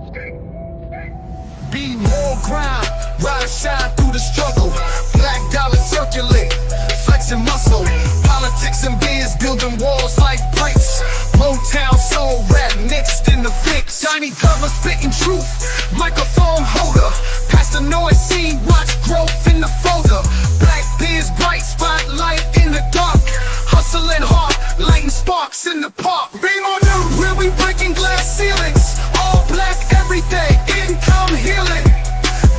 Be more grind, rise, shine through the struggle. Black dollar circulate, flexing muscle. Politics and biz building walls like bricks. Motown soul rap mixed in the fix. Shiny cover spitting truth, microphone holder. Past the noise scene, watch growth in the folder. Black biz bright spotlight in the dark. Hustling hard, lighting sparks in the park. Be more new, where we breaking glass ceilings. All black every day, income healing.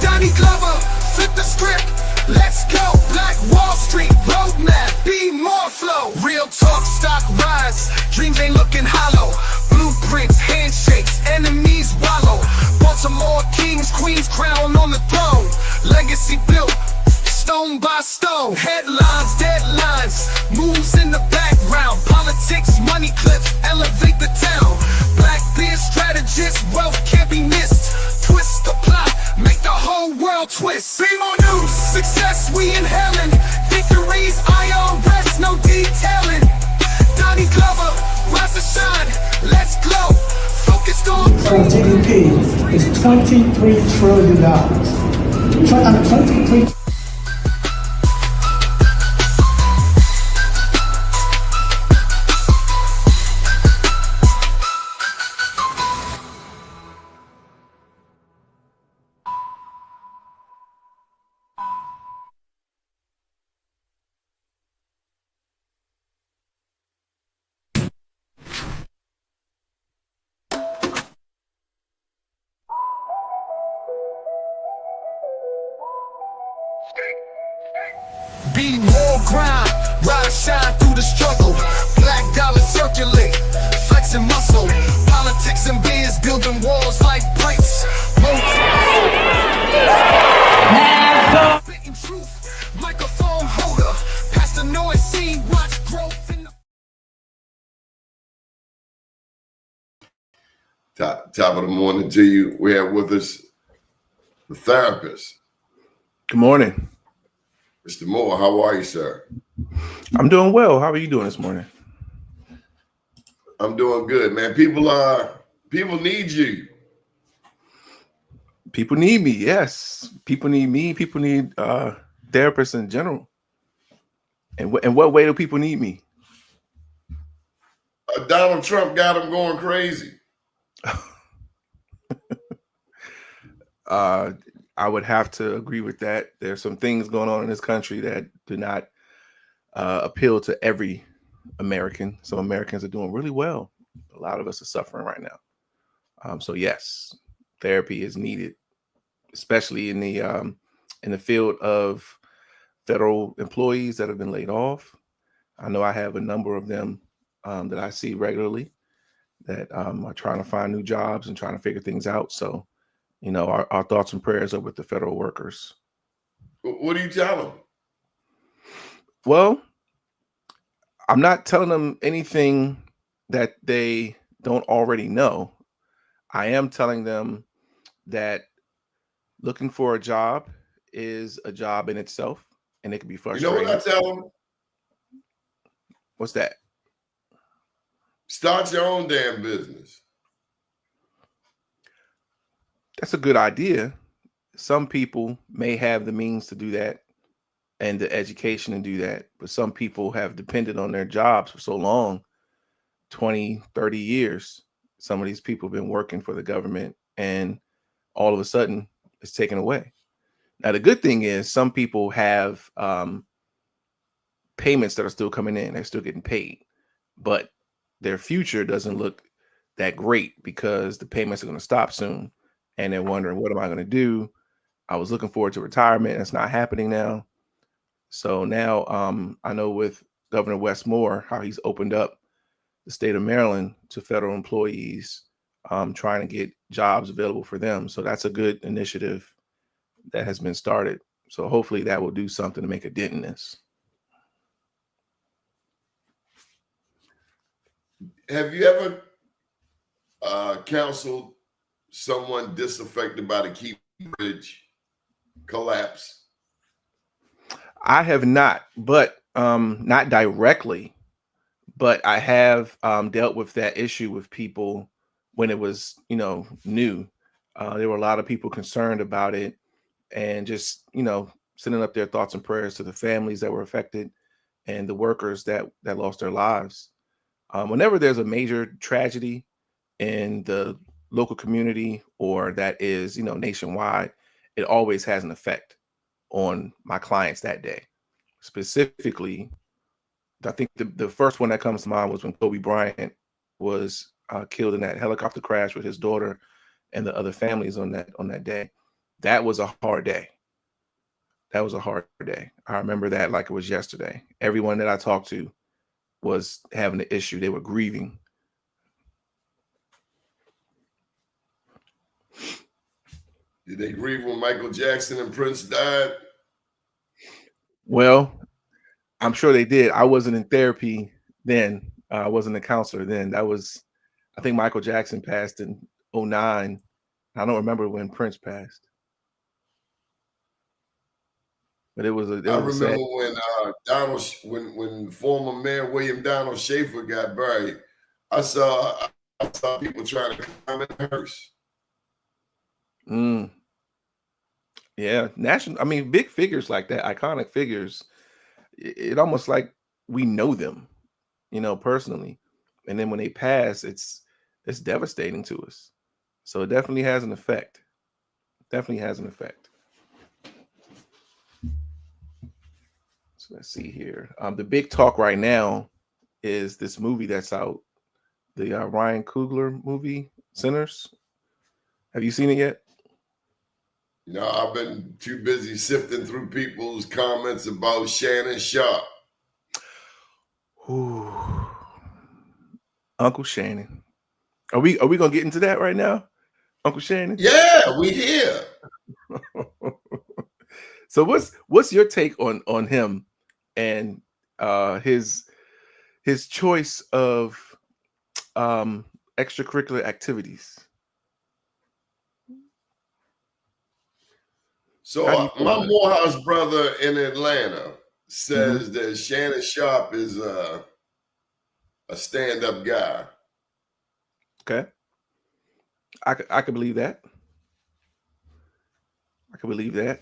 Doni flip the script, let's go. Black Wall Street roadmap, be more flow. Real talk, stock rise, dreams ain't looking hollow. Blueprints, handshakes, enemies wallow. Baltimore kings, queens crown on the throne. Legacy built, stone by stone. Headlines, deadlines, moves in the background. Politics, money clips, elevate the town. Black biz strategists, wealth can't be missed. Twist the plot, make the whole world twist. Be more news, success we inhaling. Victories, IRS, no detailing. Doni Glover, rise to shine, let's glow. Focused on GDP is $23 trillion. 23 Be more grind, rise, shine through the struggle. Black dollar circulate, flexing muscle. Politics and biz building walls like bricks. Spitting truth, microphone holder. Past the noise scene, watch growth in the Top of the morning to you. We have with us the therapist, Good morning. Mr. Moore. How are you, sir? I'm doing well. How are you doing this morning? I'm doing good, man. People need you. People need me. Yes. People need me. People need therapists in general. And in what way do people need me? Donald Trump got them going crazy. I would have to agree with that. There's some things going on in this country that do not appeal to every American. Some Americans are doing really well. A lot of us are suffering right now. So yes, therapy is needed, especially in the field of federal employees that have been laid off. I know I have a number of them that I see regularly that are trying to find new jobs and trying to figure things out. So, you know, our thoughts and prayers are with the federal workers. What do you tell them? Well, I'm not telling them anything that they don't already know. I am telling them that looking for a job is a job in itself, and it can be You frustrating. know what I tell them? What's that? Start your own damn business. That's a good idea. Some people may have the means to do that and the education to do that, but some people have depended on their jobs for so long, 20, 30 years. Some of these people have been working for the government, and all of a sudden it's taken away. Now, the good thing is some people have payments that are still coming in. They're still getting paid, but their future doesn't look that great because the payments are going to stop soon. And they're wondering, what am I going to do? I was looking forward to retirement. It's not happening now. So now I know with Governor Wes Moore, how he's opened up the state of Maryland to federal employees, trying to get jobs available for them. So that's a good initiative that has been started. So hopefully that will do something to make a dent in this. Have you ever counseled someone disaffected by the Keep Bridge collapse? I have not, but not directly, but I have dealt with that issue with people when it was, new. There were a lot of people concerned about it, and just sending up their thoughts and prayers to the families that were affected and the workers that lost their lives. Whenever there's a major tragedy in the local community or that is nationwide, it always has an effect on my clients that day. Specifically, I think the first one that comes to mind was when Kobe Bryant was killed in that helicopter crash with his daughter and the other families on that day. That was a hard day. That was a hard day. I remember that like it was yesterday. Everyone that I talked to was having an issue. They were grieving. Did they grieve when Michael Jackson and Prince died? Well, I'm sure they did. I wasn't in therapy then. I wasn't a counselor then. I think Michael Jackson passed in 2009. I don't remember when Prince passed. But it was I remember when when former Mayor William Donald Schaefer got buried. I saw people trying to climb in the hearse. Yeah, big figures like that, iconic figures. It almost like we know them, personally, and then when they pass, it's devastating to us. So it definitely has an effect. Definitely has an effect. So let's see here. The big talk right now is this movie that's out, the Ryan Coogler movie, Sinners. Have you seen it yet? No, I've been too busy sifting through people's comments about Shannon Sharp. Ooh. Uncle Shannon. Are we gonna get into that right now? Uncle Shannon? Yeah, we here. So what's your take on him and his choice of extracurricular activities? So my Morehouse brother in Atlanta says that Shannon Sharp is a stand-up guy. Okay. I could believe that. I could believe that.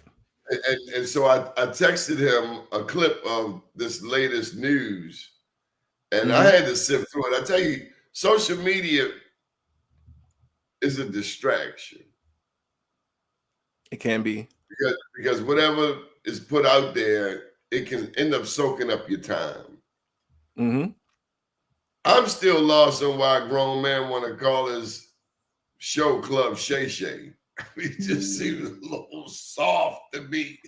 And so I texted him a clip of this latest news, and I had to sift through it. I tell you, social media is a distraction. It can be. Because whatever is put out there, it can end up soaking up your time. I'm still lost on why a grown man want to call his show Club Shay Shay. It just seems a little soft to me.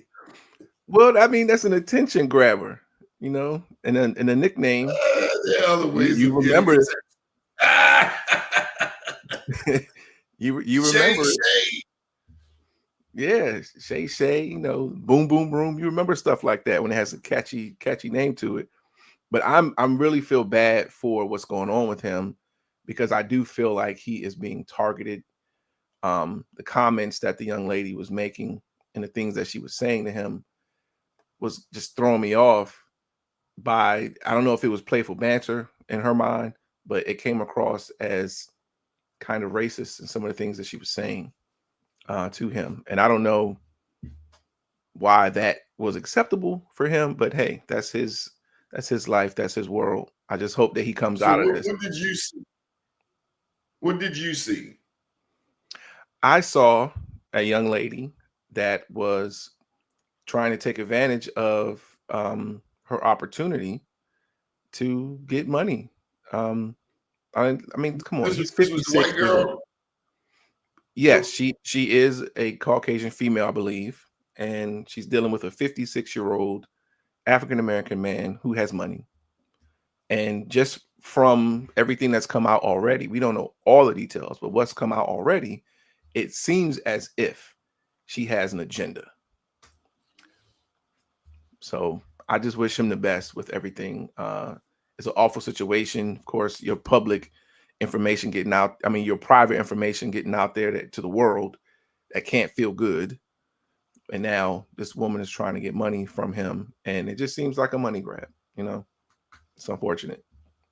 Well, that's an attention grabber, and a nickname. There are other ways you remember it. you remember Shay, it. Yeah, Shay Shay, boom boom boom. You remember stuff like that when it has a catchy name to it. But I'm really feel bad for what's going on with him, because I do feel like he is being targeted. The comments that the young lady was making and the things that she was saying to him was just throwing me off. I don't know if it was playful banter in her mind, but it came across as kind of racist in some of the things that she was saying to him. And I don't know why that was acceptable for him, but hey, that's his life, that's his world. I just hope that he comes out of this. What did you see? What did you see? I saw a young lady that was trying to take advantage of her opportunity to get money. Come on, he's 56 white girl. Yes, she is a Caucasian female, I believe, and she's dealing with a 56-year-old African-American man who has money. And just from everything that's come out already, we don't know all the details, but what's come out already, it seems as if she has an agenda. So I just wish him the best with everything. It's an awful situation. Of course, your public information getting out. Your private information getting out there to the world that can't feel good. And now this woman is trying to get money from him. And it just seems like a money grab. It's unfortunate.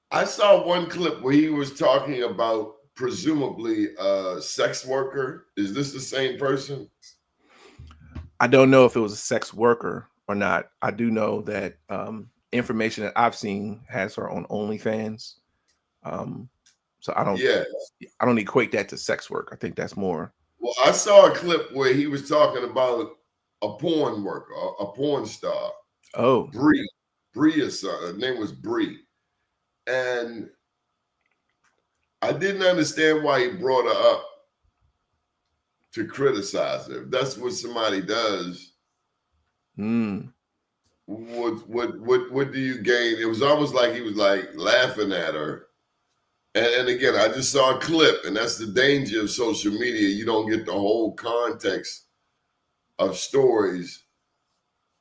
I saw one clip where he was talking about presumably a sex worker. Is this the same person? I don't know if it was a sex worker or not. I do know that information that I've seen has her on OnlyFans. So Yeah. I don't equate that to sex work. I think that's more. Well, I saw a clip where he was talking about a porn worker, a porn star, Oh, Bree or something. Her name was Bree. And I didn't understand why he brought her up to criticize her. If that's what somebody does, what do you gain? It was almost like he was like laughing at her. And again, I just saw a clip, and that's the danger of social media. You don't get the whole context of stories.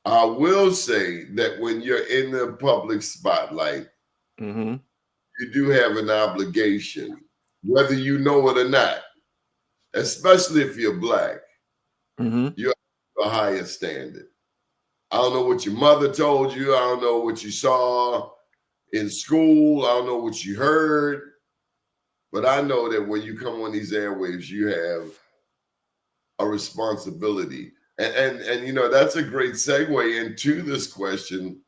I will say that when you're in the public spotlight, you do have an obligation, whether you know it or not, especially if you're Black. You have a higher standard. I don't know what your mother told you. I don't know what you saw in school. I don't know what you heard. But I know that when you come on these airwaves, you have a responsibility. And you know, that's a great segue into this question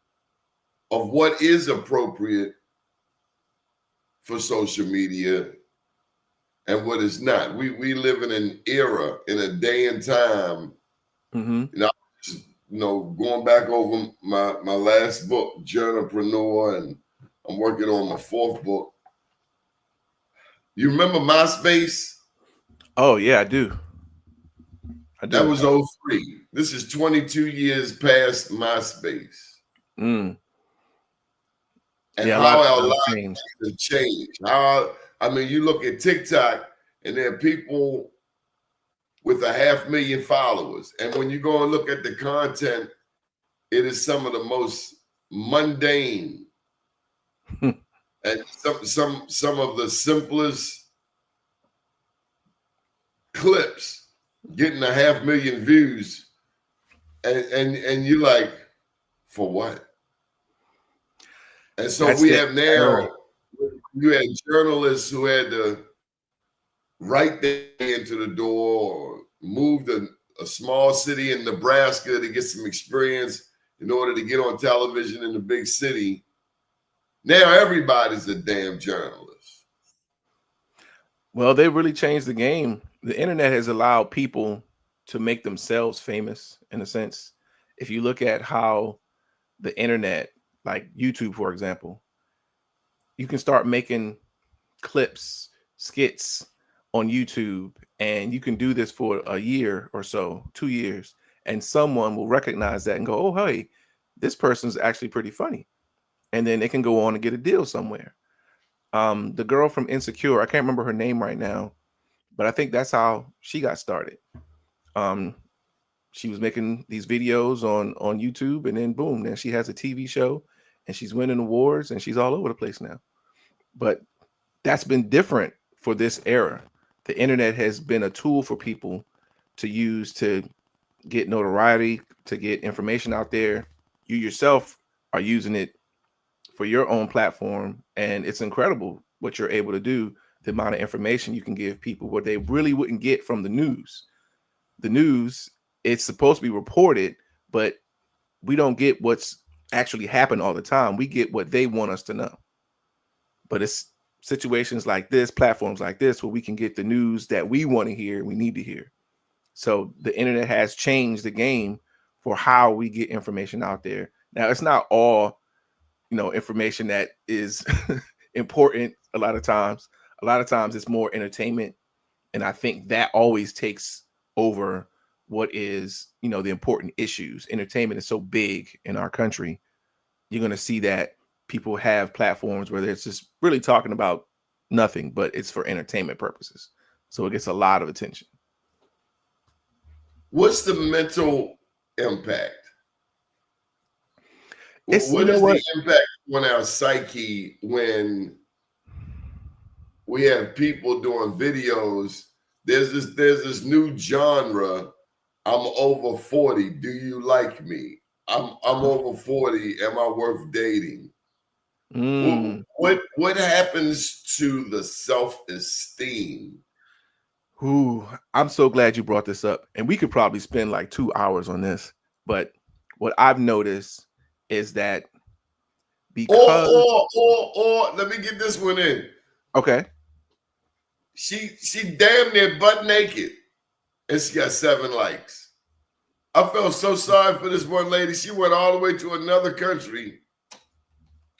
of what is appropriate for social media and what is not. We live in an era, in a day and time. You know, going back over my last book, Journalpreneur, and I'm working on my 4th book. You remember MySpace? Oh yeah, I do. That was 03. This is 22 years past MySpace. And yeah, how our lives have changed. I mean, you look at TikTok, and there are people with 500,000 followers. And when you go and look at the content, it is some of the most mundane and some of the simplest clips getting 500,000 views. And you're like, for what? And so we have now, you had journalists who had to write their way into the door or move to a small city in Nebraska to get some experience in order to get on television in the big city. Now everybody's a damn journalist. Well, they really changed the game. The internet has allowed people to make themselves famous, in a sense. If you look at how the internet, like YouTube, for example, you can start making clips, skits on YouTube, and you can do this for a year or so, 2 years, and someone will recognize that and go, oh, hey, this person's actually pretty funny. And then they can go on and get a deal somewhere. The girl from Insecure, I can't remember her name right now, but I think that's how she got started. She was making these videos on YouTube, and then boom, then she has a TV show, and she's winning awards, and she's all over the place now. But that's been different for this era. The internet has been a tool for people to use to get notoriety, to get information out there. You yourself are using it for your own platform, and it's incredible what you're able to do, the amount of information you can give people, what they really wouldn't get from the news. The news, it's supposed to be reported, but we don't get what's actually happened all the time. We get what they want us to know. But it's situations like this, platforms like this, where we can get the news that we want to hear, we need to hear. So the internet has changed the game for how we get information out there. Now, it's not all, information that is important. A lot of times it's more entertainment. And I think that always takes over what is, the important issues. Entertainment is so big in our country. You're going to see that people have platforms where it's just really talking about nothing, but it's for entertainment purposes. So it gets a lot of attention. What's the mental impact? What is the impact on our psyche when we have people doing videos? There's this new genre. I'm over 40. Do you like me? I'm over 40. Am I worth dating? what happens to the self-esteem? Ooh, I'm so glad you brought this up. And we could probably spend like 2 hours on this. But what I've noticed is that because Or let me get this one in. okay, She damn near butt naked and she got 7 likes. I felt so sorry for this one lady. She went all the way to another country,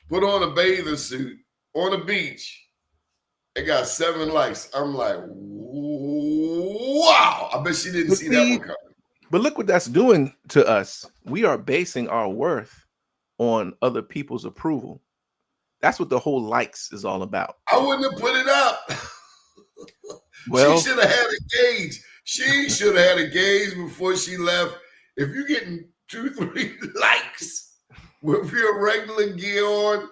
put on a bathing suit on the beach, and got 7 likes. I'm like, wow. I bet she didn't but see that one coming. but look what that's doing to us. We are basing our worth on other people's approval. That's what the whole likes is all about. I wouldn't have put it up. Well, she should have had a gauge. She should have had a gauge before she left. If you're getting 2, 3 likes with your regular gear on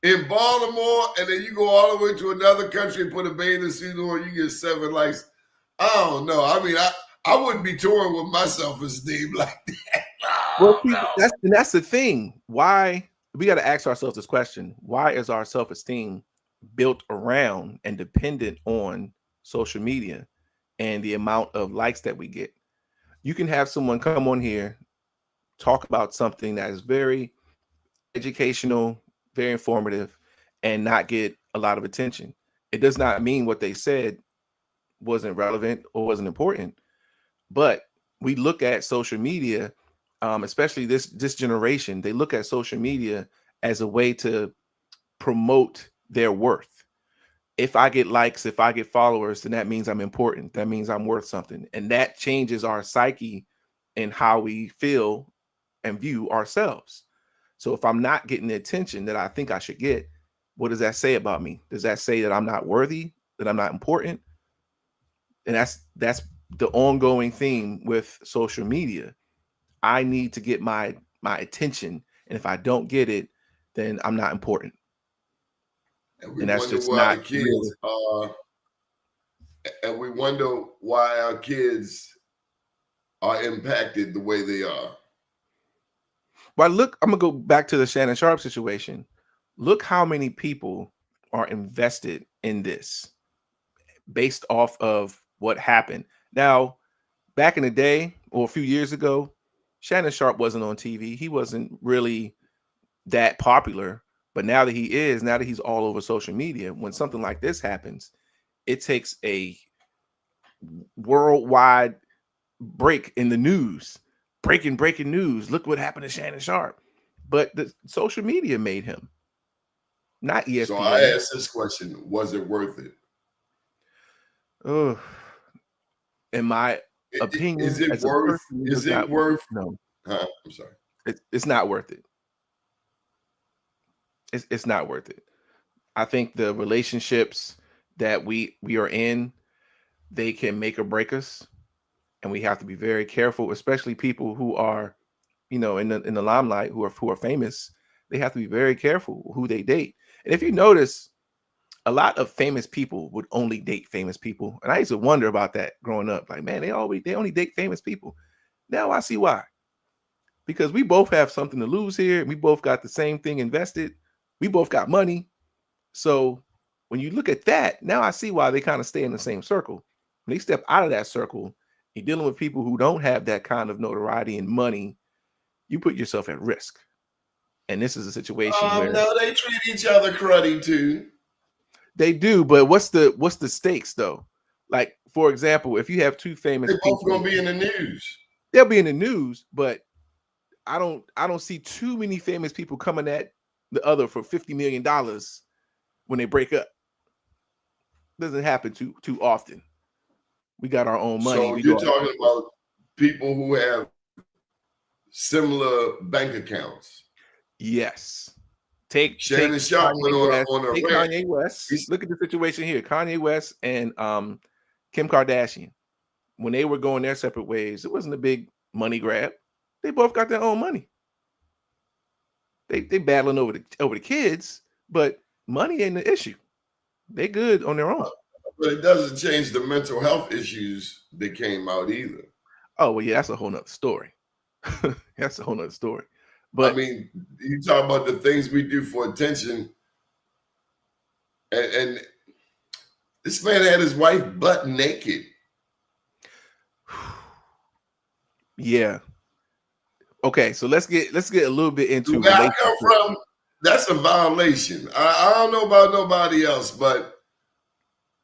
in Baltimore, and then you go all the way to another country and put a bathing suit on, you get 7 likes. I don't know. I mean, I wouldn't be touring with my self-esteem like that. well, that's the thing. Why we got to ask ourselves this question: why is our self-esteem built around and dependent on social media and the amount of likes that we get? You can have someone come on here, talk about something that is very educational, very informative, and not get a lot of attention. It does not mean what they said wasn't relevant or wasn't important, but we look at social media, especially this generation. They look at social media as a way to promote their worth. If I get likes, if I get followers, then that means I'm important. That means I'm worth something. And that changes our psyche and how we feel and view ourselves. So if I'm not getting the attention that I think I should get, what does that say about me? Does that say that I'm not worthy, that I'm not important? And that's the ongoing theme with social media. I need to get my attention. And if I don't get it, then I'm not important. And that's wonder just why not the kids real. are, and we wonder why our kids are impacted the way they are. But look, I'm gonna go back to the Shannon Sharp situation. Look how many people are invested in this based off of what happened. Now, back in the day or a few years ago, Shannon Sharp wasn't on TV. He wasn't really that popular. But now that he is, now that he's all over social media, when something like this happens, it takes a worldwide break in the news. Breaking news. Look what happened to Shannon Sharp. But the social media made him, not ESPN. So I asked this question: was it worth it? Oh, in my opinion, is it as a worth? person, Is it worth? No, Huh? I'm sorry. It's not worth it. It's not worth it. I think the relationships that we are in, they can make or break us, and we have to be very careful, especially people who are, in the limelight, who are famous. They have to be very careful who they date. And if you notice, a lot of famous people would only date famous people, and I used to wonder about that growing up. Like, man, they only date famous people. Now I see why. Because we both have something to lose here. We both got the same thing invested. We both got money. So when you look at that, now I see why they kind of stay in the same circle. When they step out of that circle, you're dealing with people who don't have that kind of notoriety and money. You put yourself at risk. And this is a situation where No, they treat each other cruddy too. they do, but what's the stakes though? Like, for example, if you have two famous They're both people, gonna be in the news. they'll be in the news, but I don't see too many famous people coming at the other for $50 million when they break up. Doesn't happen too often. We got our own money. So you're talking about people who have similar bank accounts. Yes. Shannon Sharp went on a rant. Kanye West. Look at the situation here. Kanye West and Kim Kardashian. When they were going their separate ways, it wasn't a big money grab. They both got their own money. They battling over the kids, but money ain't the issue. They good on their own. But it doesn't change the mental health issues that came out either. Oh, well, yeah, that's a whole nother story. That's a whole nother story. But I mean, you talk about the things we do for attention. and this man had his wife butt naked. Yeah. Okay, so let's get a little bit into Where I come from, that's a violation. I don't know about nobody else, but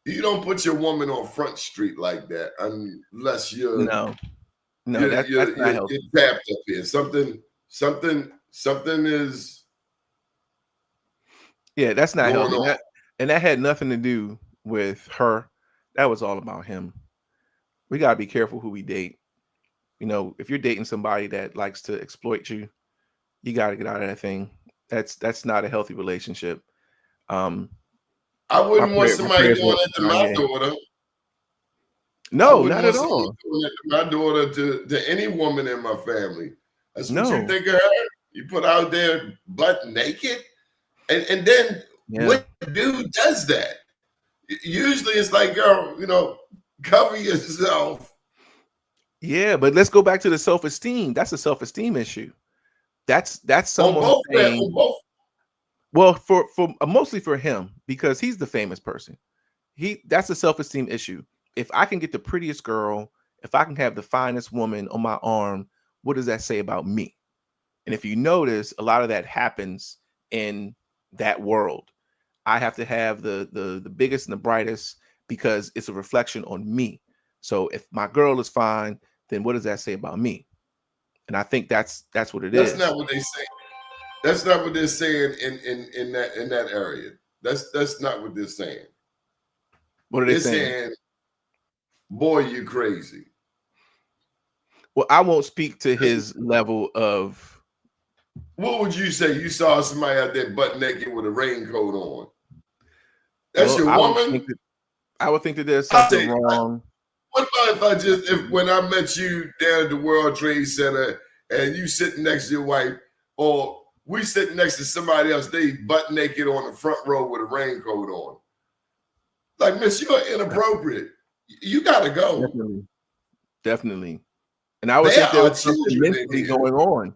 you don't put your woman on Front Street like that unless you're no, that's not healthy. you're tapped up here. Something is that's not going healthy. on. And that had nothing to do with her. That was all about him. We gotta be careful who we date. You know, if you're dating somebody that likes to exploit you, you got to get out of that thing. That's not a healthy relationship. I wouldn't want somebody doing that to my daughter. No, not at all. Doing that to my daughter, to any woman in my family. That's what No. you think of her. You put out there butt naked, and then what dude does that? Usually, it's like, girl, you know, cover yourself. Yeah, but let's go back to the self-esteem. That's a self-esteem issue. That's someone saying, well, for mostly for him, because he's the famous person. That's a self-esteem issue. If I can get the prettiest girl, if I can have the finest woman on my arm, what does that say about me? And if you notice, a lot of that happens in that world. I have to have the biggest and the brightest because it's a reflection on me. So if my girl is fine, then what does that say about me? And I think that's what it is. That's not what they say. That's not what they're saying in that area. That's not what they're saying. What are they saying? They're saying, boy, you crazy. Well, I won't speak to his level of. What would you say? You saw somebody out there butt naked with a raincoat on. That's your woman? I would think that there's something wrong. What about if when I met you down at the World Trade Center and you sitting next to your wife, or we sitting next to somebody else, they butt naked on the front row with a raincoat on? Like, miss, you're inappropriate. You gotta go. Definitely. And I would think there was something mentally going on.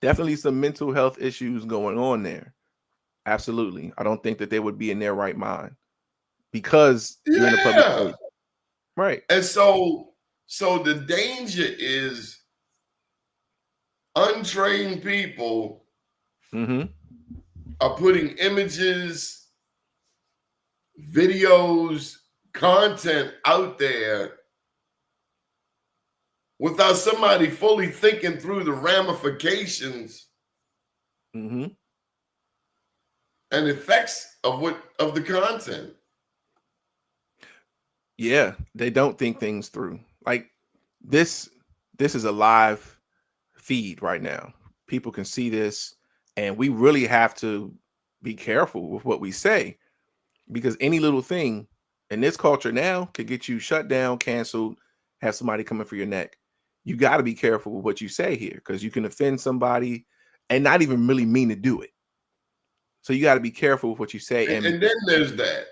Definitely some mental health issues going on there. Absolutely. I don't think that they would be in their right mind because you're in a public place. Right. And so the danger is untrained people are putting images, videos, content out there without somebody fully thinking through the ramifications and effects of the content. Yeah, they don't think things through. Like this is a live feed right now. People can see this, and we really have to be careful with what we say, because any little thing in this culture now could get you shut down, canceled, have somebody coming for your neck. You got to be careful with what you say here, because you can offend somebody and not even really mean to do it. So you got to be careful with what you say. And then there's that.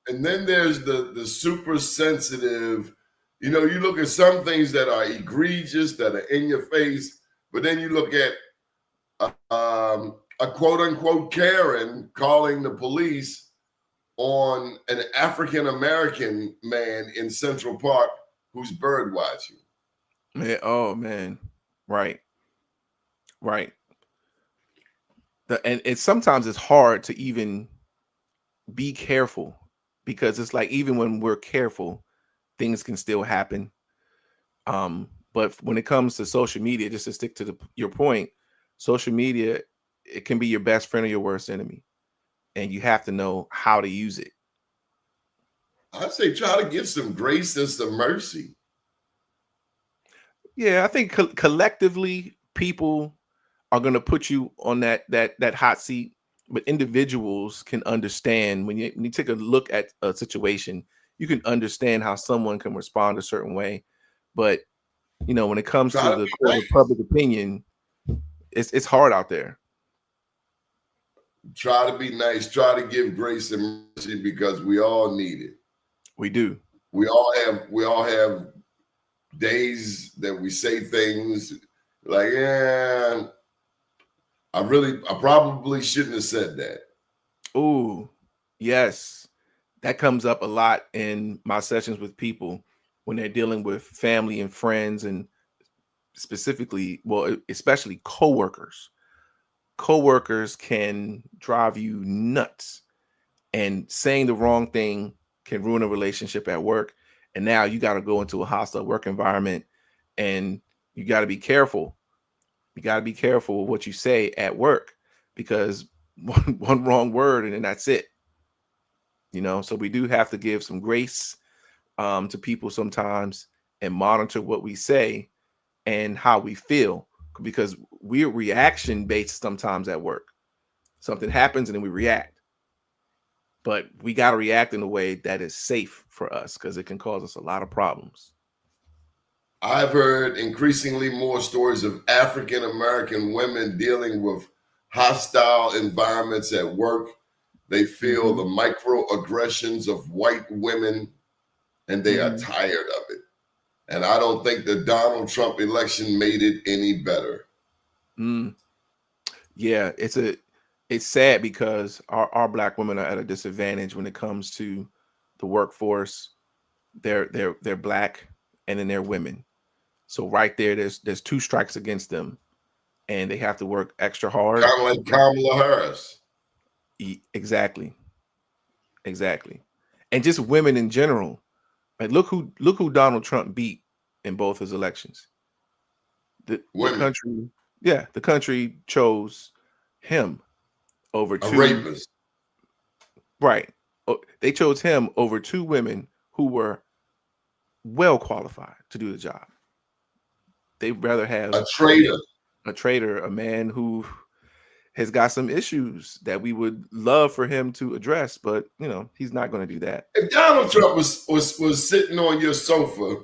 And then there's the super sensitive, you know, you look at some things that are egregious, that are in your face, but then you look at a quote unquote Karen calling the police on an African-American man in Central Park who's bird watching. Man, oh man. Right. And sometimes it's hard to even be careful, because it's like, even when we're careful, things can still happen. But when it comes to social media, just to stick to your point, social media, it can be your best friend or your worst enemy, and you have to know how to use it. I say try to give some grace and some mercy. Yeah, I think collectively people are going to put you on that hot seat, but individuals can understand when you take a look at a situation, you can understand how someone can respond a certain way. But you know, when it comes to the court of public opinion, it's hard out there. Try to be nice. Try to give grace and mercy, because we all need it. We do. We all have days that we say things like, yeah, I probably shouldn't have said that. Ooh, Yes, that comes up a lot in my sessions with people when they're dealing with family and friends, and specifically, well, especially coworkers. Coworkers can drive you nuts, and saying the wrong thing can ruin a relationship at work. And now you got to go into a hostile work environment, and you got to be careful. You got to be careful with what you say at work, because one wrong word and then that's it. So we do have to give some grace to people sometimes, and monitor what we say and how we feel, because we're reaction based sometimes at work. Something happens and then we react, but we got to react in a way that is safe for us, because it can cause us a lot of problems. I've heard increasingly more stories of African American women dealing with hostile environments at work. They feel the microaggressions of white women, and they are tired of it. And I don't think the Donald Trump election made it any better. Yeah, it's sad, because our black women are at a disadvantage when it comes to the workforce. They're black, and then they're women. So right there, there's two strikes against them, and they have to work extra hard. Kind of like Kamala Harris. Exactly. And just women in general. Like, look who Donald Trump beat in both his elections. The country, the country chose him over two rapist. Right. They chose him over two women who were well qualified to do the job. They'd rather have a traitor, a man who has got some issues that we would love for him to address, but he's not going to do that. If Donald Trump was sitting on your sofa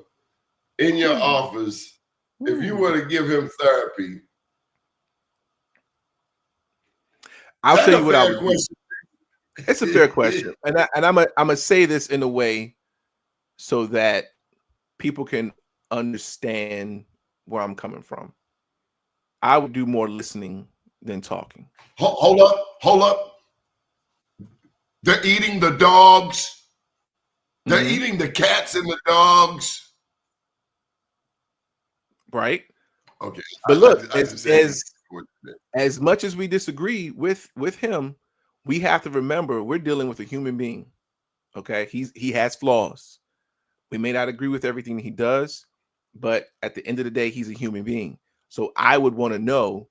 in your office, if you were to give him therapy, I'll tell you what I would do. It's a fair question, and I'm gonna say this in a way so that people can understand where I'm coming from. I would do more listening than talking. Hold up. They're eating the dogs. They're eating the cats and the dogs. Right. Okay. But look, as much as we disagree with him, we have to remember we're dealing with a human being. Okay. He has flaws. We may not agree with everything he does, but at the end of the day, he's a human being. So I would want to know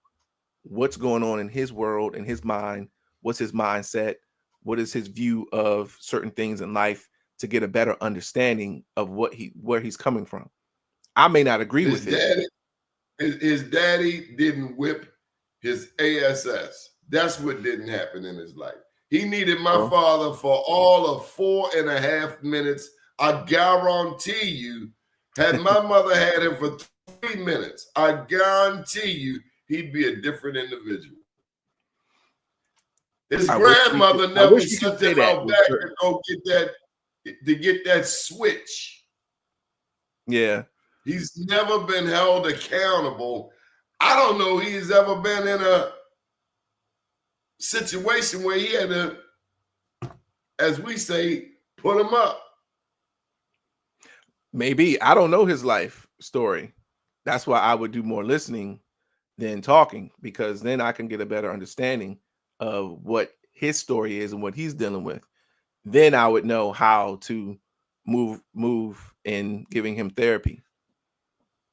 what's going on in his world, in his mind. What's his mindset? What is his view of certain things in life, to get a better understanding of where he's coming from. I may not agree with it. His daddy didn't whip his ASS. That's what didn't happen in his life. He needed my father for all of 4.5 minutes. I guarantee you, had my mother had him for 3 minutes, I guarantee you he'd be a different individual. His grandmother never sent him out back to go get that switch. Yeah. He's never been held accountable. I don't know he's ever been in a situation where he had to, as we say, put him up. Maybe. I don't know his life story. That's why I would do more listening than talking, because then I can get a better understanding of what his story is and what he's dealing with. Then I would know how to move in giving him therapy.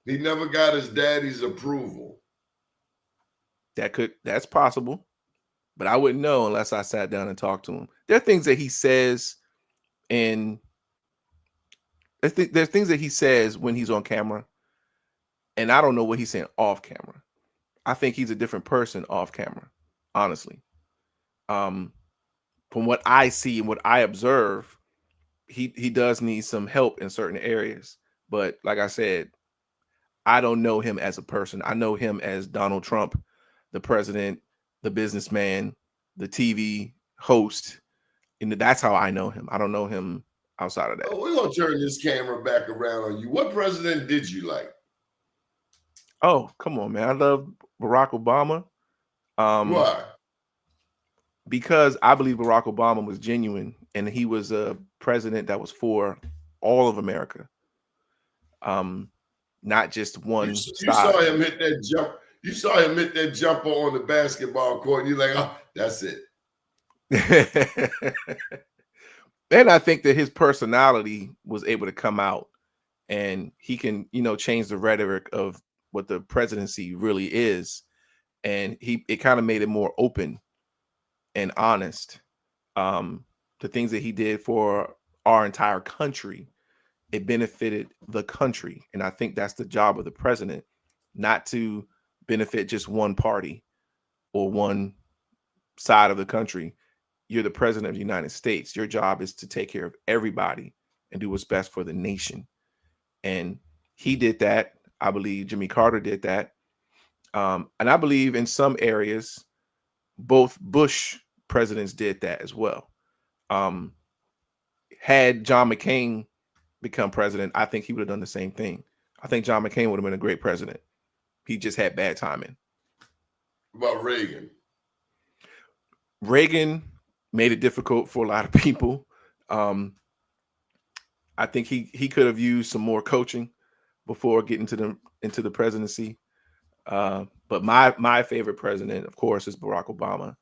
He never got his daddy's approval. That's possible, but I wouldn't know unless I sat down and talked to him. There are things that he says, and there's things that he says when he's on camera, and I don't know what he's saying off camera. I think he's a different person off camera, honestly. From what I see and what I observe, he does need some help in certain areas. But like I said, I don't know him as a person. I know him as Donald Trump, the president, the businessman, the TV host. And that's how I know him. I don't know him outside of that. We're going to turn this camera back around on you. What president did you like? Oh, come on, man. I love Barack Obama. Why? because I believe Barack Obama was genuine and he was a president that was for all of America, not just one You saw side. him hit that jump. You saw him hit that jumper on the basketball court. And you're like, oh, that's it. And I think that his personality was able to come out, and he can, change the rhetoric of what the presidency really is. And it kind of made it more open and honest. The things that he did for our entire country, it benefited the country. And I think that's the job of the president, not to benefit just one party or one side of the country. You're the president of the United States. Your job is to take care of everybody and do what's best for the nation. And he did that. I believe Jimmy Carter did that. And I believe in some areas, both Bush presidents did that as well. Had John McCain become president, I think he would have done the same thing. I think John McCain would have been a great president. He just had bad timing. What about Reagan? Reagan made it difficult for a lot of people. I think he could have used some more coaching before getting into the presidency. But my favorite president, of course, is Barack Obama.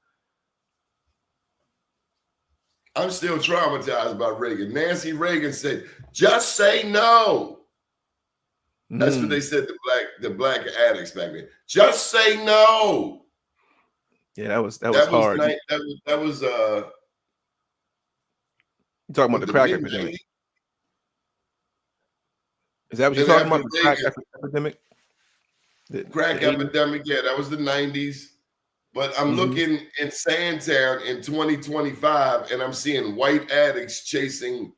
I'm still traumatized about Reagan. Nancy Reagan said, "Just say no." That's what they said to the black addicts back then. Just say no. Yeah, that was hard. That was You talking about the crack epidemic? Is that what you're talking about? The crack epidemic? Crack epidemic, yeah, that was the 90s. But I'm looking in Sandtown in 2025, and I'm seeing white addicts chasing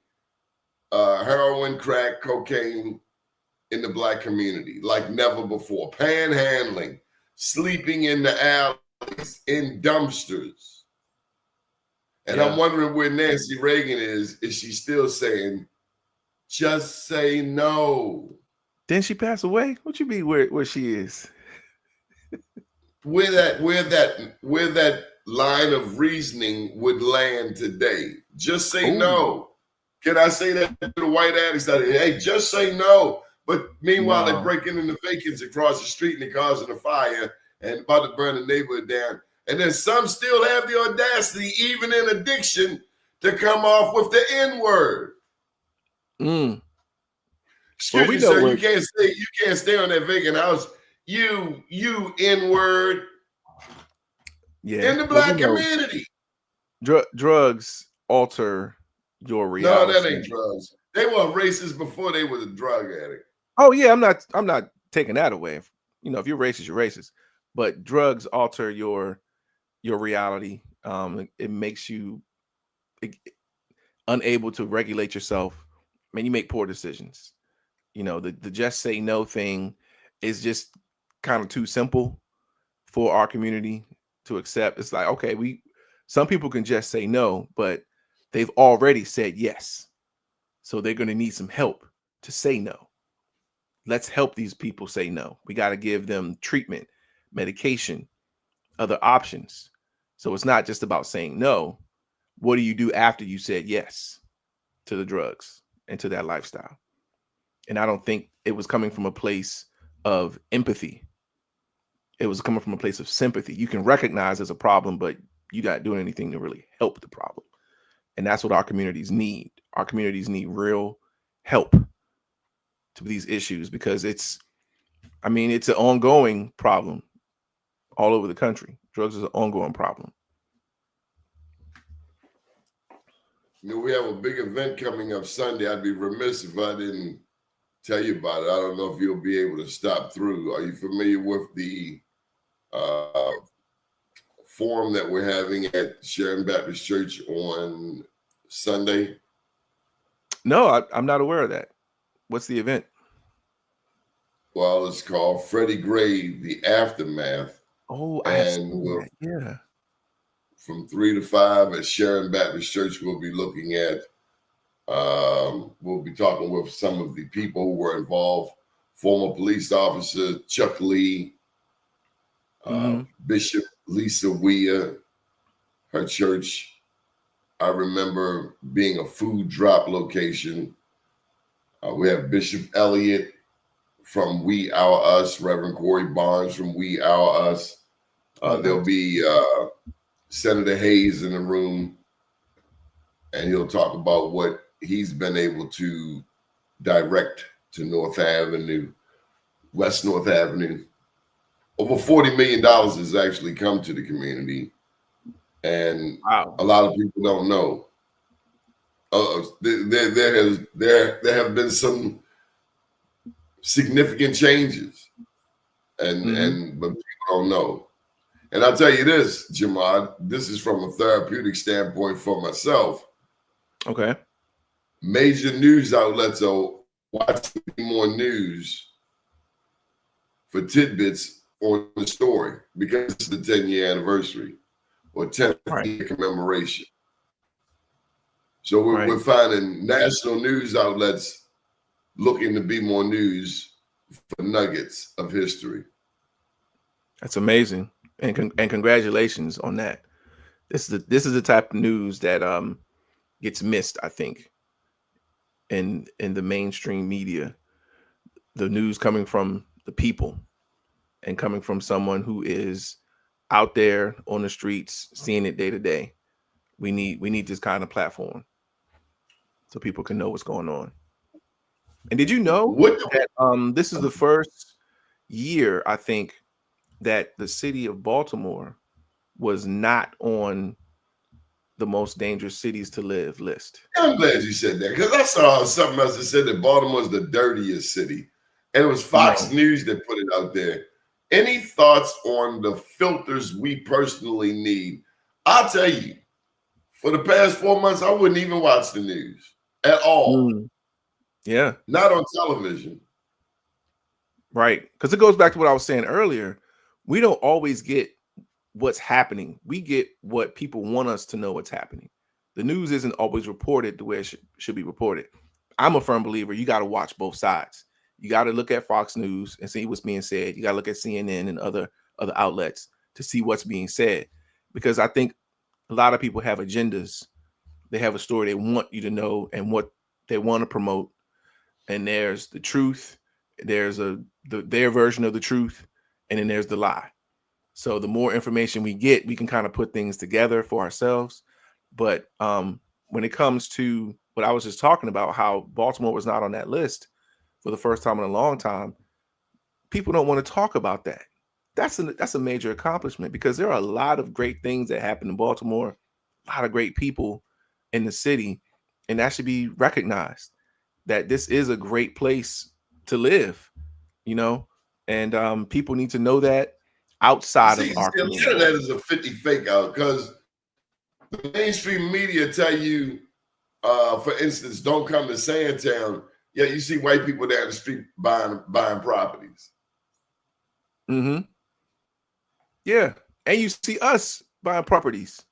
heroin, crack, cocaine in the black community like never before. Panhandling, sleeping in the alleys, in dumpsters. And I'm wondering where Nancy Reagan is. Is she still saying, just say no? Didn't she pass away? What you mean where she is? Where that line of reasoning would land today. Just say no. Can I say that to the white addicts? Hey, just say no. But meanwhile, they're breaking into vacants across the street and they're causing a fire and about to burn the neighborhood down. And then some still have the audacity, even in addiction, to come off with the N-word. Excuse me, sir. You can't stay on that vacant house. You N-word. Yeah. In the black community. Drugs alter your reality. No, that ain't drugs. They were racist before they were a drug addict. Oh yeah, I'm not taking that away. If you're racist, you're racist. But drugs alter your reality. It makes you unable to regulate yourself. I mean, you make poor decisions. The just say no thing is just kind of too simple for our community to accept. It's like, okay, some people can just say no, but they've already said yes. So they're going to need some help to say no. Let's help these people say no. We got to give them treatment, medication, other options. So it's not just about saying no. What do you do after you said yes to the drugs and to that lifestyle? And I don't think it was coming from a place of empathy. It was coming from a place of sympathy. You can recognize there's a problem, but you're not doing anything to really help the problem. And that's what our communities need. Our communities need real help to these issues because it's an ongoing problem all over the country. Drugs is an ongoing problem. We have a big event coming up Sunday. I'd be remiss if I didn't tell you about it. I don't know if you'll be able to stop through. Are you familiar with the forum that we're having at Sharon Baptist Church on Sunday? No, I'm not aware of that. What's the event? Well, it's called Freddie Gray, The Aftermath. Oh, yeah. From 3 to 5 at Sharon Baptist Church, we'll be looking at, we'll be talking with some of the people who were involved, former police officer Chuck Lee, Bishop Lisa Weir, Her church, I remember, being a food drop location. We have Bishop Elliott from We Our Us, Reverend Corey Barnes from We Our Us. There'll be Senator Hayes in the room, and he'll talk about what he's been able to direct to North Avenue, West North Avenue. Over $40 million has actually come to the community, and Wow. a lot of people don't know. There have been some significant changes, but people don't know. And I'll tell you this, Jamar, this is from a therapeutic standpoint for myself. Okay. Major news outlets are watching more news for tidbits on the story because it's the 10-year anniversary or 10th year commemoration. So we're finding national news outlets looking to be more news for nuggets of history. That's amazing, and congratulations on that. This is the type of news that gets missed, I think, in the mainstream media. The news coming from the people and coming from someone who is out there on the streets, seeing it day to day. We need this kind of platform so people can know what's going on. And did you know that this is the first year, I think, that the city of Baltimore was not on the most dangerous cities to live list? I'm glad you said that, because I saw something else that said that Baltimore is the dirtiest city. And it was Fox News that put it out there. Any thoughts on the filters we personally need? I'll tell you, for the past 4 months, I wouldn't even watch the news at all. Yeah. Not on television. Right. Because it goes back to what I was saying earlier. We don't always get what's happening. We get what people want us to know what's happening. The news isn't always reported the way it should be reported. I'm a firm believer you got to watch both sides. You got to look at Fox News and see what's being said. You got to look at CNN and other outlets to see what's being said. Because I think a lot of people have agendas. They have a story they want you to know and what they want to promote. And there's the truth. There's their version of the truth. And then there's the lie. So the more information we get, we can kind of put things together for ourselves. But when it comes to what I was just talking about, how Baltimore was not on that list for the first time in a long time, people don't want to talk about that. That's a major accomplishment, because there are a lot of great things that happen in Baltimore, a lot of great people in the city, and that should be recognized, that this is a great place to live, and people need to know that outside of our community. A lot of that is a 50 fake out, because the mainstream media tell you, for instance, don't come to Sandtown. Yeah, you see white people down the street buying properties. Yeah, and you see us buying properties.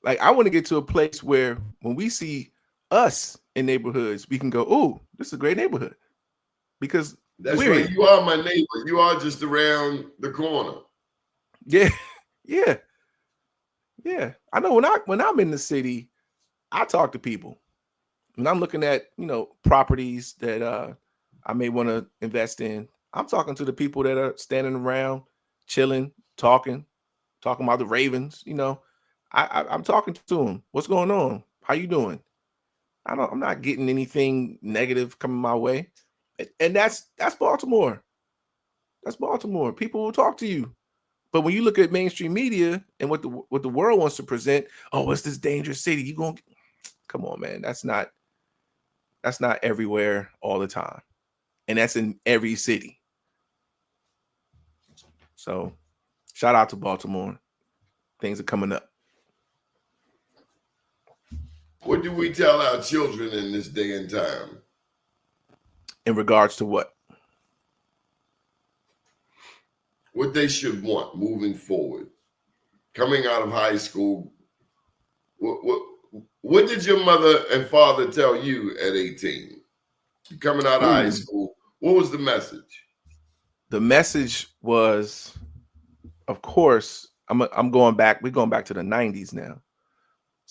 Like, I want to get to a place where when we see us in neighborhoods, we can go, "Oh, this is a great neighborhood," because that's right. You are my neighbor. You are just around the corner. Yeah. I know when I'm in the city, I talk to people. When I'm looking at, properties that I may want to invest in, I'm talking to the people that are standing around, chilling, talking about the Ravens. I'm talking to them. What's going on? How you doing? I'm not getting anything negative coming my way. And that's Baltimore. That's Baltimore. People will talk to you. But when you look at mainstream media and what the world wants to present, oh, it's this dangerous city. Come on, man. That's not everywhere all the time. And that's in every city. So shout out to Baltimore. Things are coming up. What do we tell our children in this day and time? In regards to what? What they should want moving forward, coming out of high school. What did your mother and father tell you at 18? Coming out of high school, what was the message? The message was, of course, we're going back to the 90s now.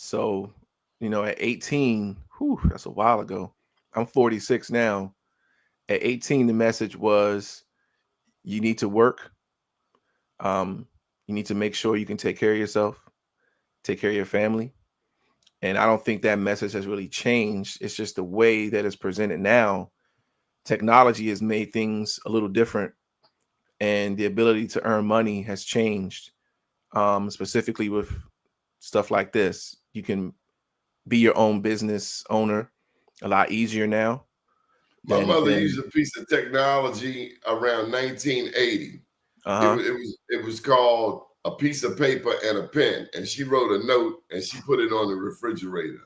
So, at 18, that's a while ago. I'm 46 now. At 18, the message was you need to work. You need to make sure you can take care of yourself, take care of your family. And I don't think that message has really changed. It's just the way that it's presented now. Technology has made things a little different, and the ability to earn money has changed. Specifically with stuff like this, you can be your own business owner a lot easier now My than mother than used a piece of technology around 1980. It uh-huh. was it was called a piece of paper and a pen, and she wrote a note and she put it on the refrigerator.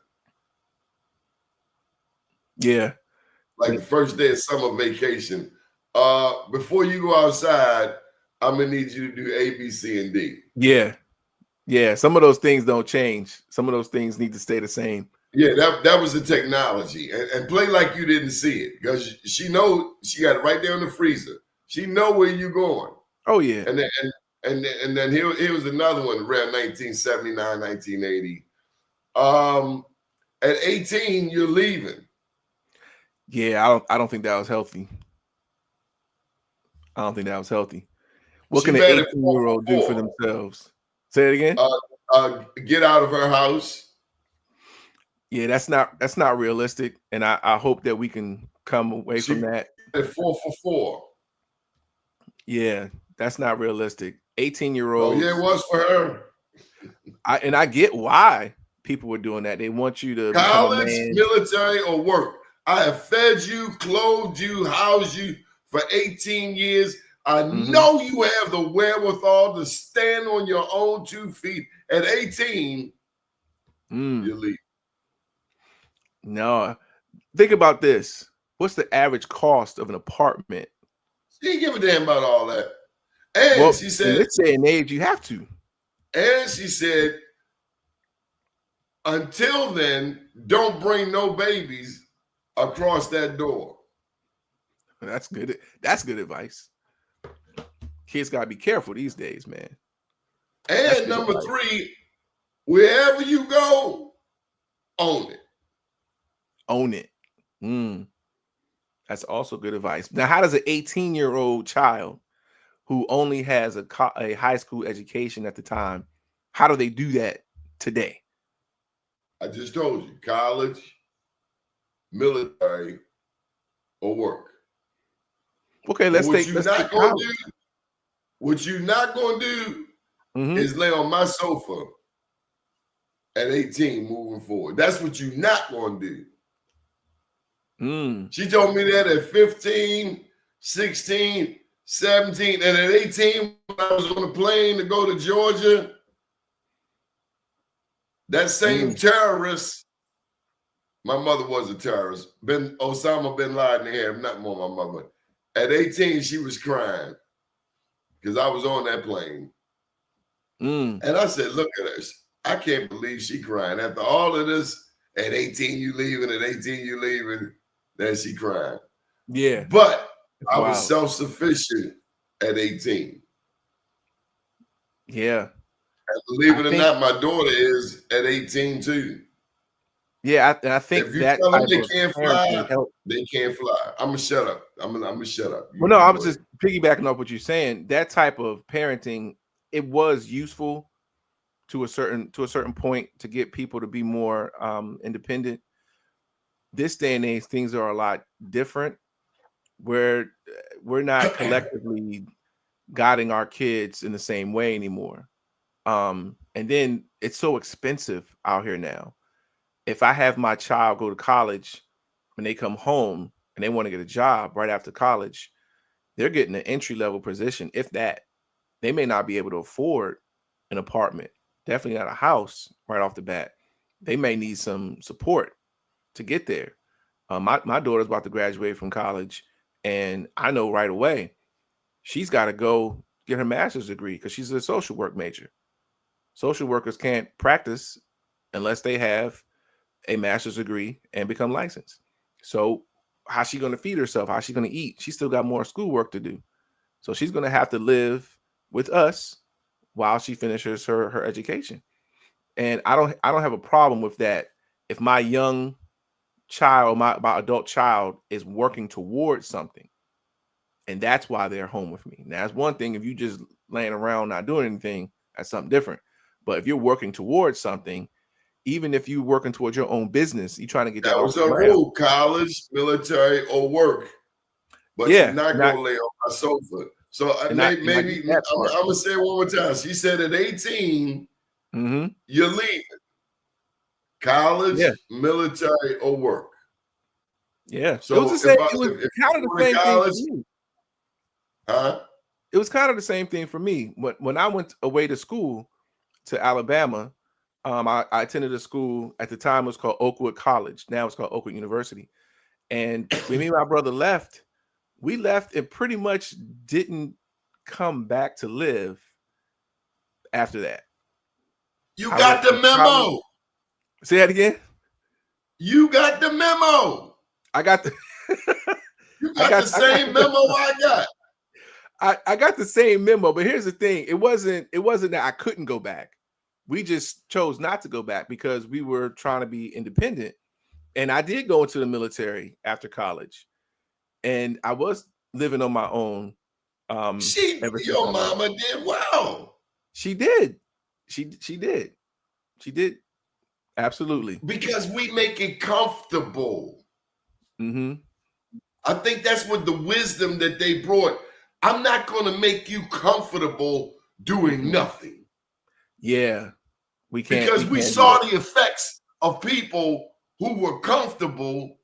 Yeah. Like the first day of summer vacation. Before you go outside, I'm gonna need you to do A, B, C, and D. Yeah. Yeah. Some of those things don't change. Some of those things need to stay the same. Yeah, that was the technology, and play like you didn't see it because she know she got it right there in the freezer. She know where you going, Oh yeah. and then and then here was another one around 1979, 1980. At 18, you're leaving. Yeah, I don't think that was healthy. I don't think that was healthy. What She can an batted 4 18-year-old do for for 4. themselves? Say it again. Get out of her house. Yeah, that's not realistic. And I hope that we can come away She from that. batted 4 for 4. Yeah, that's not realistic. Oh yeah, it 18-year-olds, was for her. I get why people were doing that. They want you to become a College, man. military, or work. I have fed you, clothed you, housed you for 18 years. I Mhm. know you have the wherewithal to stand on your own 2 feet. At 18, you Mm. leave. No, think about this. What's the average cost of an apartment? She didn't give a damn about all that. And Well, she in said, this day and age, you have to. until then, don't bring no babies across that door. That's good. That's good advice. Kids gotta be careful these days, man. That's And good number advice. 3, wherever you go, own it. Own it. Mm, that's also good advice. Now, how does an 18-year-old child who only has a high school education at the time, how do they do that today? I just told you, college, military, or work. Okay, But let's take college. what you not gonna do Hmm. is lay on my sofa at 18 moving forward. That's what you not gonna do. Mm, She told me that at 15, 16, 17, and at 18, when I was on a plane to go to Georgia, that same mm, terrorist, my mother was a terrorist. Osama bin Laden had nothing on my mother. At 18, she was crying because I was on that plane. mm. And I said, look at her. I can't believe she crying. After all of this, at 18 you leaving, at 18 you leaving, then she crying. Yeah, But it's I was wild. self-sufficient at 18. Yeah, And believe I it or think. not, my daughter is at 18 too. Yeah, I think If you that tell them type they of can't parenting fly, helps. they can't fly. I'm gonna shut up. I'm gonna shut up. Well, no, You I go was ahead. just piggybacking off what you're saying. That type of parenting, it was useful to a certain point to get people to be more independent. This day and age, things are a lot different. Where we're not collectively guiding our kids in the same way anymore. And then it's so expensive out here now. If I have my child go to college, when they come home and they want to get a job right after college, they're getting an entry level position. If that, they may not be able to afford an apartment, definitely not a house right off the bat. They may need some support to get there. My daughter's about to graduate from college, and I know right away she's got to go get her master's degree because she's a social work major. Social workers can't practice unless they have a master's degree and become licensed. So how's she going to feed herself? How's she going to eat? She's still got more schoolwork to do. So she's going to have to live with us while she finishes her education. And I don't have a problem with that. If my young child, my adult child is working towards something, and that's why they're home with me. Now, that's one thing. If you just laying around not doing anything, that's something different. But if you're working towards something, even if you're working towards your own business, you're trying to get that That off was the a ground. rule: college, military, or work. But Yeah, you're not gonna lay on my sofa. So maybe I'm gonna say it one more time. She said at 18, you're leaving. College, military, or work. Yeah. So it was kind of the same thing for me. Huh? It was kind of the same thing for me. When I went away to school to Alabama, I attended a school at the time. It was called Oakwood College. Now it's called Oakwood University. And when me and my brother left, we left and pretty much didn't come back to live after that. You got the memo. Say that again. You got the memo. I got the. You got the same memo I got. I got the same memo, but here's the thing: it wasn't that I couldn't go back. We just chose not to go back because we were trying to be independent. And I did go into the military after college, and I was living on my own. Your mama did well. She did. She did. She did. Absolutely. Because we make it comfortable. I think that's what the wisdom that they brought. I'm not going to make you comfortable doing nothing. Yeah. We can't. Because we saw the effects of people who were comfortable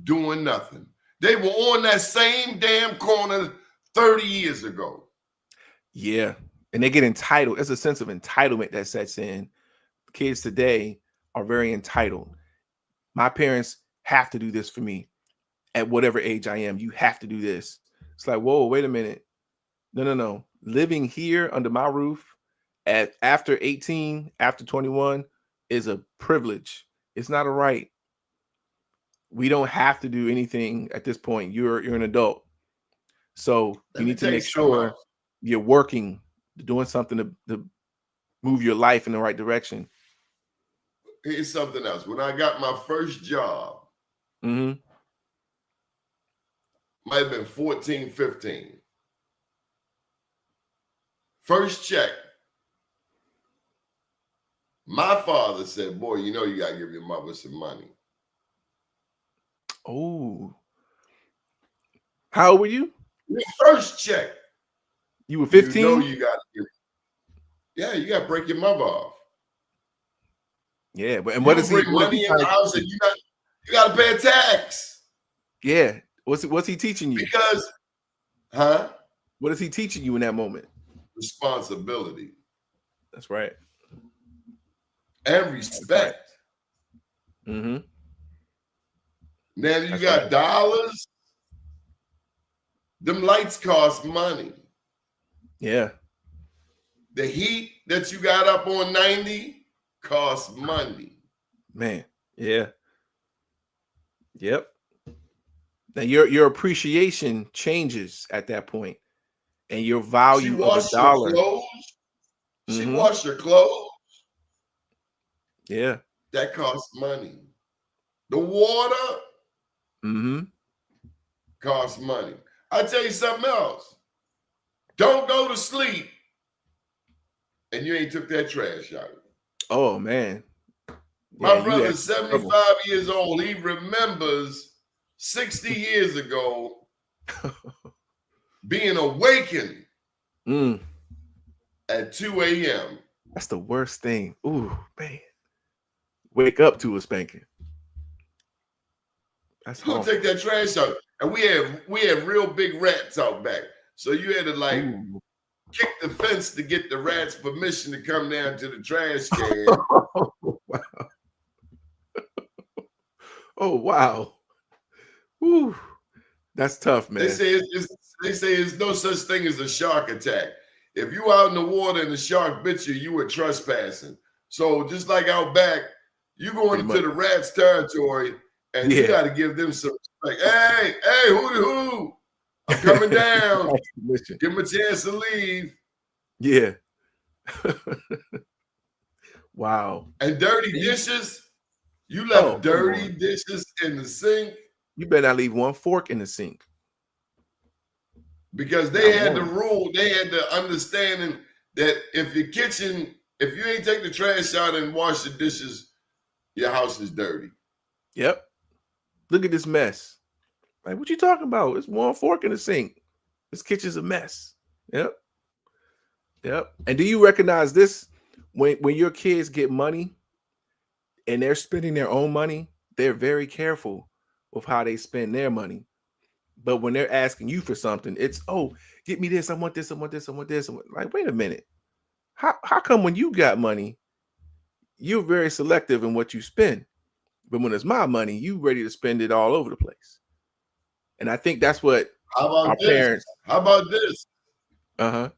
doing nothing. They were on that same damn corner 30 years ago. Yeah. And they get entitled. There's a sense of entitlement that sets in. Kids today are very entitled. My parents have to do this for me at whatever age I am. You have to do this. It's like, whoa, wait a minute. No. Living here under my roof after 18, after 21 is a privilege. It's not a right. We don't have to do anything at this point. You're an adult. So you need to make sure you're working, doing something to move your life in the right direction. Here's something else. When I got my first job, might have been 14, 15. First check. My father said, boy, you know you got to give your mother some money. Oh. How old were you? Your first check. You were 15? You know you got to give. Yeah, you got to break your mother off. Yeah, but and what is he? Bring money in the house and you got to pay a tax. Yeah. What's he teaching you? Because, what is he teaching you in that moment? Responsibility. That's right. And respect. Right. Now you got dollars. Them lights cost money. Yeah. The heat that you got up on 90 costs money. Man. Yeah. Yep. Now your appreciation changes at that point, and your value of a dollar. She washed her clothes. Yeah. That costs money. The water costs money. I tell you something else. Don't go to sleep and you ain't took that trash out. Oh man. My brother's 75 years old. He remembers 60 years ago being awakened at 2 a.m. That's the worst thing. Ooh, man. Wake up to a spanking. That's you gonna take that trash out. And we had real big rats out back. So you had to kick the fence to get the rats permission to come down to the trash can. Oh, wow. Oh, wow. Whew. That's tough, man. They say there's no such thing as a shark attack. If you out in the water and the shark bit you, you were trespassing. So just like out back, you going into the rats' territory and you got to give them some respect. Hey, who? I'm coming down. Give them a chance to leave. Yeah. Wow. And dirty dishes. You Oh, left come dirty on. dishes in the sink You better not leave one fork in the sink. because they Not had the one. rule, they had the understanding that if your kitchen, if you ain't take the trash out and wash the dishes, your house is dirty. Yep. Look at this mess. Like, what you talking about? It's one fork in the sink. This kitchen's a mess. Yep. Yep. And do you recognize this? When your kids get money and they're spending their own money, they're very careful with how they spend their money. But when they're asking you for something, it's, oh, get me this. I want this. I want this. I want this. Like, wait a minute. How come when you got money, you're very selective in what you spend? But when it's my money, you ready to spend it all over the place. And I think that's what How our about this? parents. How about this? Uh-huh.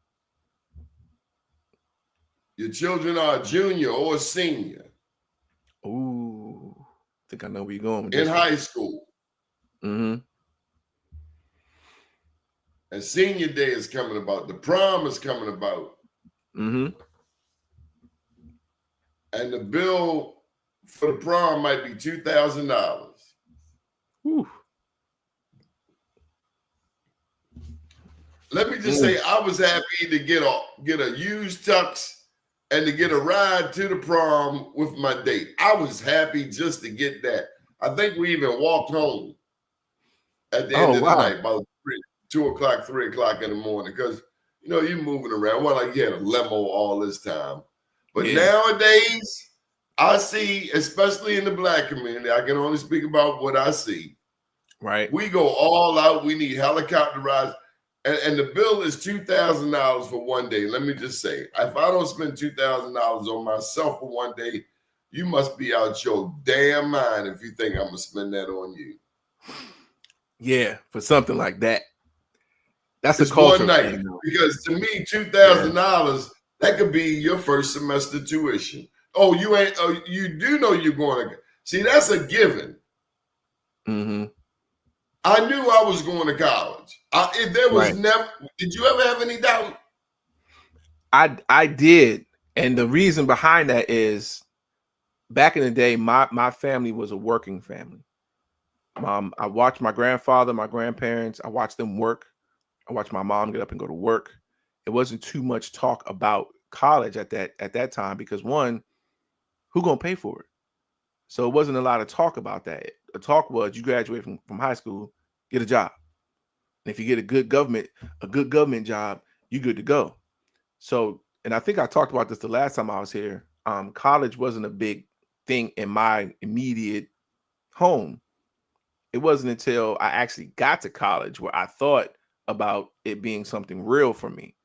Your children are a junior or a senior Ooh. I think I know where you're going with in this. high school. Mm-hmm. And senior day is coming about. The prom is coming about. Mm-hmm. And the bill for the prom might be $2,000. Whew. Let me just say, I was happy to get a used tux and to get a ride to the prom with my date. I was happy just to get that. I think we even walked home at the end of the night, about 2 o'clock, 3 o'clock in the morning, because you're moving around. Well, like you had a limo all this time. But nowadays, I see, especially in the Black community, I can only speak about what I see. Right. We go all out. We need helicopter rides. And the bill is $2,000 for one day. Let me just say, if I don't spend $2,000 on myself for one day, you must be out your damn mind if you think I'm going to spend that on you. Yeah, for something like that. That's it's a culture one night thing, because to me, $2,000 that could be your first semester tuition. Oh, you ain't. Oh, you do know you're going to see. That's a given. Mm-hmm. I knew I was going to college. If there was never. Did you ever have any doubt? I did, and the reason behind that is, back in the day, my family was a working family. I watched my grandfather, my grandparents. I watched them work. I watched my mom get up and go to work. It wasn't too much talk about college at that time because, one, who gonna pay for it? So it wasn't a lot of talk about that. The talk was you graduate from high school, get a job. And if you get a good government job, you good to go. So, and I think I talked about this the last time I was here. College wasn't a big thing in my immediate home. It wasn't until I actually got to college where I thought about it being something real for me.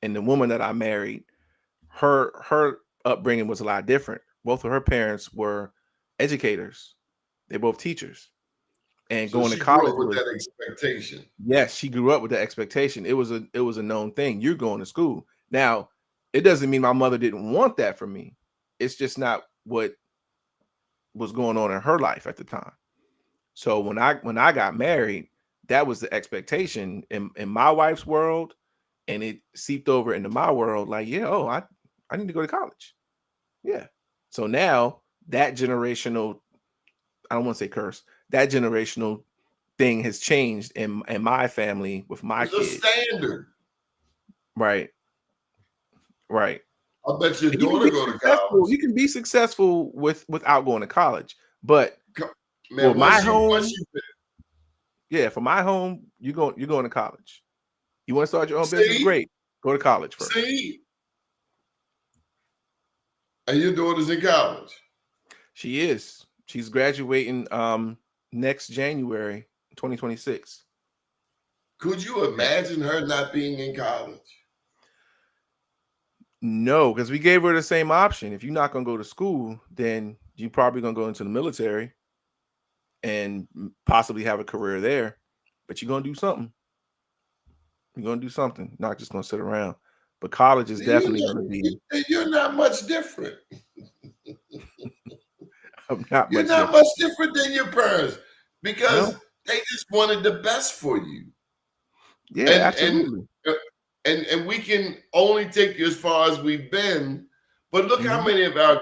And the woman that I married, her upbringing was a lot different. Both of her parents were educators. They're both teachers. And so going to she college grew up with that expectation. Yes, she grew up with that expectation. It was a known thing. You're going to school. Now, it doesn't mean my mother didn't want that for me. It's just not what was going on in her life at the time. So when I got married, that was the expectation in my wife's world, and it seeped over into my world. Like, yeah, oh, I need to go to college. Yeah. So now that generational, I don't want to say curse, that generational thing has changed in my family with my kids. It's a standard. Right. I bet your daughter go to college. You can be successful without going to college, but man, for my home, for my home, you're going to college. You want to start your own business? Great. Go to college first. And your daughter's in college. She is. She's graduating next January, 2026. Could you imagine her not being in college? No, because we gave her the same option. If you're not going to go to school, then you're probably going to go into the military and possibly have a career there. But you're going to do something. You're going to do something. Not just going to sit around. But college is definitely going to be. You're not much different. You're not much different than your parents because they just wanted the best for you. Yeah, absolutely. And we can only take you as far as we've been, But look how many of our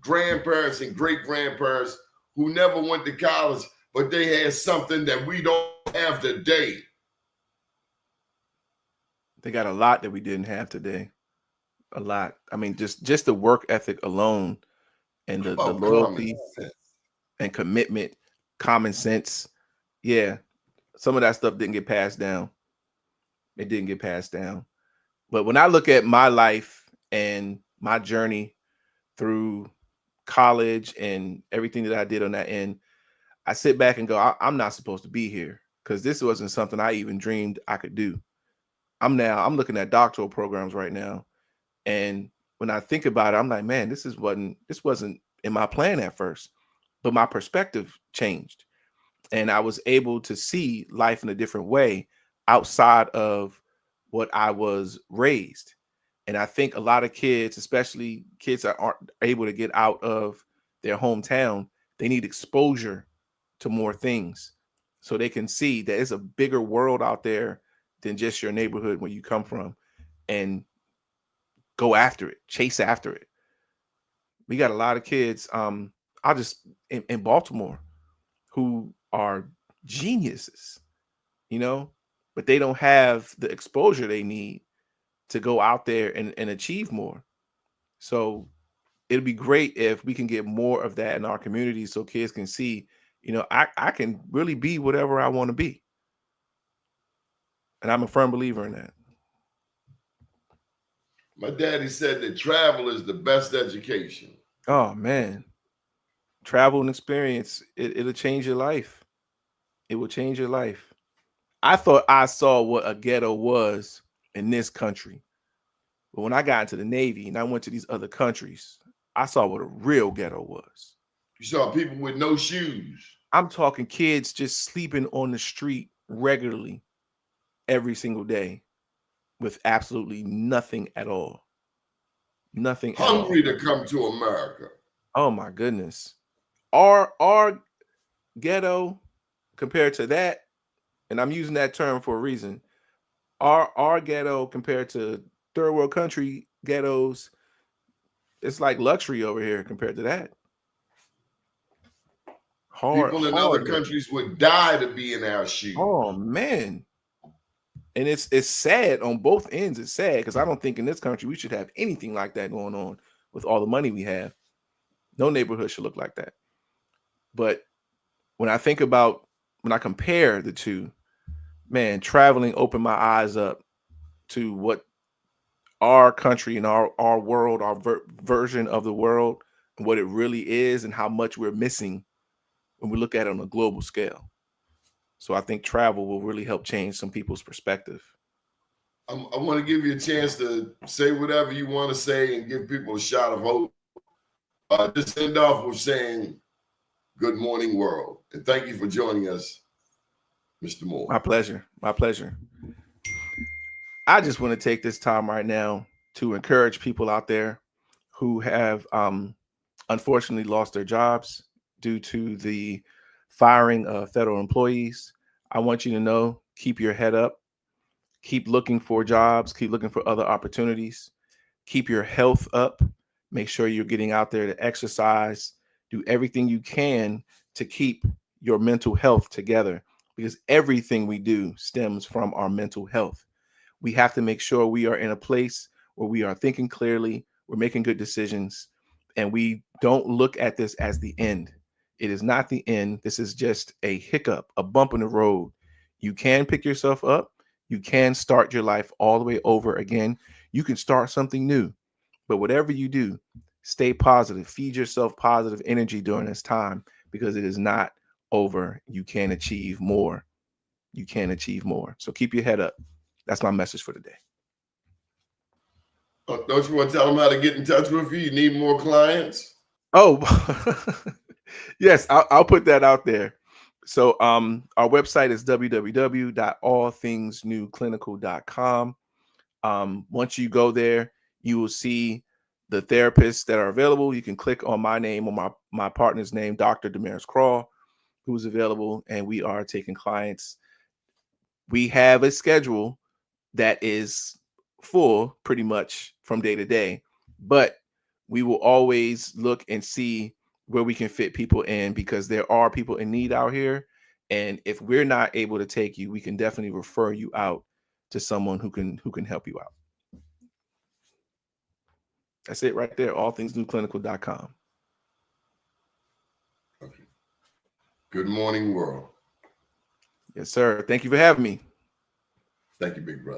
grandparents and great grandparents who never went to college, but they had something that we don't have today. They got a lot that we didn't have today. A lot. I mean, just the work ethic alone, and the loyalty and commitment, common sense. Yeah, some of that stuff didn't get passed down. It didn't get passed down. But when I look at my life and my journey through college and everything that I did on that end, I sit back and go, I'm not supposed to be here, because this wasn't something I even dreamed I could do. I'm looking at doctoral programs right now. And when I think about it, I'm like, man, this wasn't in my plan at first, but my perspective changed. And I was able to see life in a different way outside of what I was raised. And I think a lot of kids, especially kids that aren't able to get out of their hometown, they need exposure to more things so they can see that it's a bigger world out there than just your neighborhood where you come from, and go after it, chase after it. We got a lot of kids, I'll just in Baltimore, who are geniuses, but they don't have the exposure they need to go out there and achieve more. So it'd be great if we can get more of that in our community so kids can see, I can really be whatever I want to be. And I'm a firm believer in that. My daddy said that travel is the best education. Oh, man. Travel and experience, it'll change your life. It will change your life. I thought I saw what a ghetto was in this country. But when I got into the Navy and I went to these other countries, I saw what a real ghetto was. You saw people with no shoes. I'm talking kids just sleeping on the street regularly every single day with absolutely nothing at all. Nothing Hungry at all. to come to America. Oh my goodness. Our ghetto compared to that, and I'm using that term for a reason, our ghetto compared to third world country ghettos, it's like luxury over here compared to that. People in other countries would die to be in our shoes. Oh man. And it's sad on both ends. It's sad because I don't think in this country we should have anything like that going on with all the money we have. No neighborhood should look like that. But when I compare the two, man, traveling opened my eyes up to what our country and our world, our version of the world, and what it really is, and how much we're missing when we look at it on a global scale. So I think travel will really help change some people's perspective. I want to give you a chance to say whatever you want to say and give people a shot of hope. Just end off with saying, good morning, world. And thank you for joining us, Mr. Moore. My pleasure. My pleasure. I just want to take this time right now to encourage people out there who have unfortunately lost their jobs due to the firing of federal employees. I want you to know, keep your head up, keep looking for jobs, keep looking for other opportunities, keep your health up, make sure you're getting out there to exercise, do everything you can to keep your mental health together, because everything we do stems from our mental health. We have to make sure we are in a place where we are thinking clearly, we're making good decisions, and we don't look at this as the end. It is not the end. This is just a hiccup, a bump in the road. You can pick yourself up. You can start your life all the way over again. You can start something new. But whatever you do, stay positive. Feed yourself positive energy during this time, because it is not over. You can achieve more. You can achieve more. So keep your head up. That's my message for today. Don't you want to tell them how to get in touch with you? You need more clients? Oh, yes, I'll put that out there. So our website is www.allthingsnewclinical.com. Once you go there, you will see the therapists that are available. You can click on my name or my partner's name, Dr. Damaris Crawl, who's available, and we are taking clients. We have a schedule that is full pretty much from day to day, but we will always look and see where we can fit people in, because there are people in need out here. And if we're not able to take you, we can definitely refer you out to someone who can help you out. That's it right there. allthingsnewclinical.com. Okay. Good morning, world. Yes, sir. Thank you for having me. Thank you, big brother.